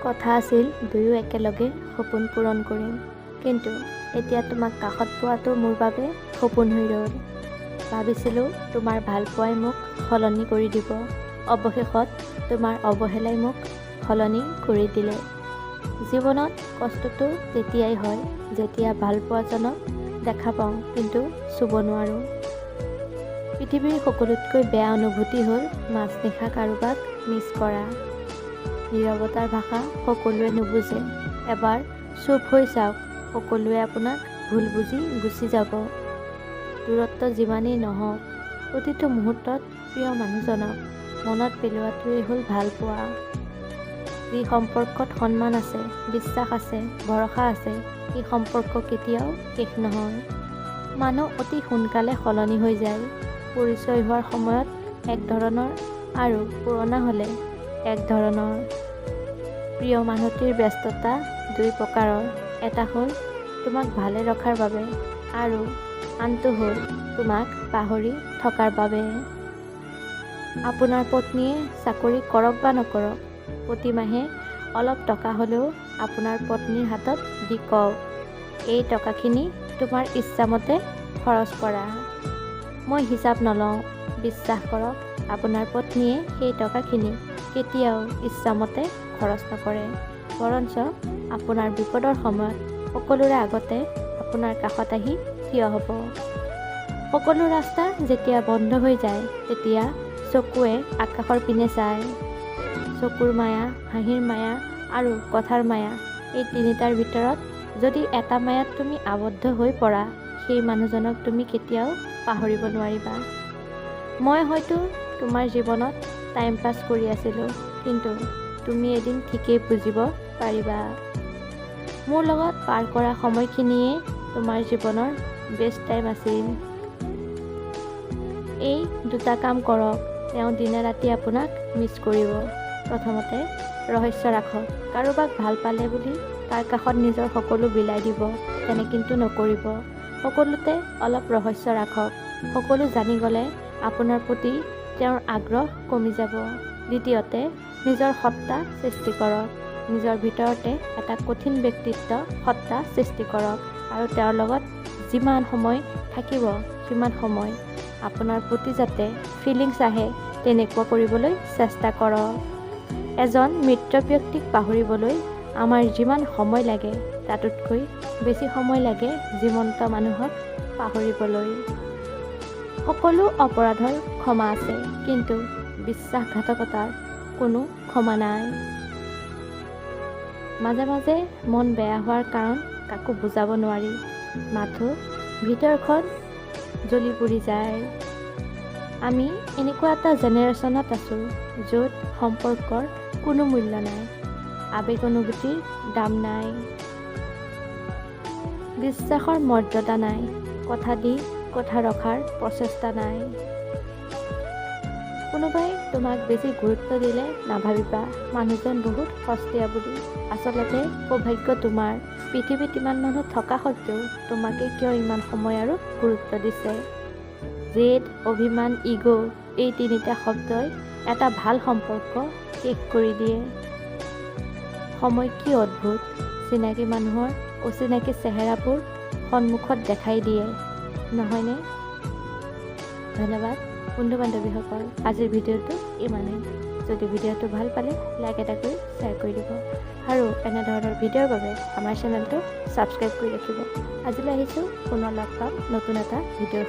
কথা আছিল দুয়ো একেলগে সপোন পূৰণ কৰিম, কিন্তু এতিয়া তোমাক কাষত পোৱাটো মোৰ বাবে সপোন হৈ ৰ'ল। ভাবিছিলোঁ তোমাৰ ভালপোৱাই মোক সলনি কৰি দিব, অৱশেষত তোমাৰ অৱহেলাই মোক সলনি কৰি দিলে। জীৱনত কষ্টটো তেতিয়াই হয় যেতিয়া ভালপোৱাজনক দেখা পাওঁ কিন্তু চুব নোৱাৰোঁ। পৃথিৱীৰ সকলোতকৈ বেয়া অনুভূতি হ'ল মাজনিশা কাৰোবাক মিছ কৰা। নীৰৱতাৰ ভাষা সকলোৱে নুবুজে, এবাৰ চুপ হৈ চাওক, সকলোৱে আপোনাক ভুল বুজি গুচি যাব। দূৰত্ব যিমানেই নহওক, প্ৰতিটো মুহূৰ্তত প্ৰিয় মানুহজনক মনত পেলোৱাটোৱেই হ'ল ভালপোৱা। যি সম্পৰ্কত সন্মান আছে, বিশ্বাস আছে, ভৰসা আছে, সেই সম্পৰ্ক কেতিয়াও শেষ নহয়। মানুহ অতি সোনকালে সলনি হৈ যায়, পৰিচয় হোৱাৰ সময়ত এক ধৰণৰ আৰু পুৰণা হ'লে এক ধৰণৰ। প্ৰিয় মানুহটিৰ ব্যস্ততা দুই প্ৰকাৰৰ, এটা হ'ল তোমাক ভালে ৰখাৰ বাবে আৰু আনটো হ'ল তোমাক পাহৰি থকাৰ বাবে। আপোনাৰ পত্নীয়ে চাকৰি কৰক বা নকৰক, প্ৰতিমাহে অলপ টকা হ'লেও আপোনাৰ পত্নীৰ হাতত দি কওক, এই টকাখিনি তোমাৰ ইচ্ছামতে খৰচ কৰা। মই হিচাপ নলওঁ। বিশ্বাস কৰক, আপোনাৰ পত্নীয়ে সেই টকাখিনি কেতিয়াও ইচ্ছামতে খৰচ নকৰে, বৰঞ্চ আপোনাৰ বিপদৰ সময়ত সকলোৰে আগতে আপোনাৰ কাষত আহি থিয় হ'ব। সকলো ৰাস্তা যেতিয়া বন্ধ হৈ যায়, তেতিয়া চকুৱে আকাশৰ পিনে চায়। চকুৰ মায়া, হাঁহিৰ মায়া আৰু কথাৰ মায়া, এই তিনিটাৰ ভিতৰত যদি এটা মায়াত তুমি আবদ্ধ হৈ পৰা, সেই মানুহজনক তুমি কেতিয়াও পাহৰিব নোৱাৰিবা। মই হয়তো তোমাৰ জীৱনত টাইম পাছ কৰি আছিলোঁ, কিন্তু তুমি এদিন ঠিকেই বুজিব পাৰিবা, মোৰ লগত পাৰ কৰা সময়খিনিয়ে তোমাৰ জীৱনৰ বেষ্ট টাইম আছিল। এই দুটা কাম কৰক, তেওঁ দিনে ৰাতি আপোনাক মিছ কৰিব। প্ৰথমতে ৰহস্য ৰাখক। কাৰোবাক ভাল পালে বুলি তাৰ কাষত নিজৰ সকলো বিলাই দিব, তেনে কিন্তু নকৰিব। সকলোতে অলপ ৰহস্য ৰাখক। সকলো জানি গ'লে আপোনাৰ প্ৰতি তেওঁৰ আগ্ৰহ কমি যাব। দ্বিতীয়তে নিজৰ সত্তা সৃষ্টি কৰক। নিজৰ ভিতৰতে এটা কঠিন ব্যক্তিত্ব সত্তা সৃষ্টি কৰক আৰু তেওঁৰ লগত যিমান সময় থাকিব, সিমান সময় আপোনাৰ প্ৰতি যাতে ফিলিংছ আহে তেনেকুৱা কৰিবলৈ চেষ্টা কৰক। এজন মৃত ব্যক্তিক পাহৰিবলৈ আমাৰ যিমান সময় লাগে, তাতোতকৈ বেছি সময় লাগে জীৱন্ত মানুহক পাহৰিবলৈ। সকলো অপৰাধৰ ক্ষমা আছে, কিন্তু বিশ্বাসঘাতকতাৰ কোনো ক্ষমা নাই। মাজে মাজে মন বেয়া হোৱাৰ কাৰণ কাকো বুজাব নোৱাৰি, মাথো ভিতৰখন জ্বলি পুৰি যায়। আমি এনেকুৱা এটা জেনেৰেশ্যনত আছোঁ, য'ত সম্পৰ্কৰ কোনো মূল্য নাই, আৱেগ অনুভূতিৰ দাম নাই, বিশ্বাসৰ মৰ্যাদা নাই, কথা দি কথা ৰখাৰ প্ৰচেষ্টা নাই। কোনোবাই তোমাক বেছি গুৰুত্ব দিলে নাভাবিবা মানুহজন বহুত সস্তীয়া বুলি। আচলতে সৌভাগ্য তোমাৰ, পৃথিৱীত ইমান মানুহ থকা সত্ত্বেও তোমাকে কিয় ইমান সময় আৰু গুৰুত্ব দিছে। জেদ, অভিমান, ইগ' এই তিনিটা শব্দই এটা ভাল সম্পৰ্ক শেষ কৰি দিয়ে। সময় কি অদ্ভুত, চিনাকি মানুহৰ অচিনাকি চেহেৰাবোৰ সন্মুখত দেখাই দিয়ে, নহয়নে? ধন্যবাদ বন্ধু বান্ধৱীসকল, আজিৰ ভিডিঅ'টো ইমানেই। যদি ভিডিঅ'টো ভাল পালে লাইক এটা কৰি শ্বেয়াৰ কৰি দিব আৰু এনেধৰণৰ ভিডিঅ'ৰ বাবে আমাৰ চেনেলটো ছাবস্ক্ৰাইব কৰি ৰাখিব। আজিলৈ আহিছোঁ, পুনৰ লগ পাম নতুন এটা ভিডিঅ'ৰ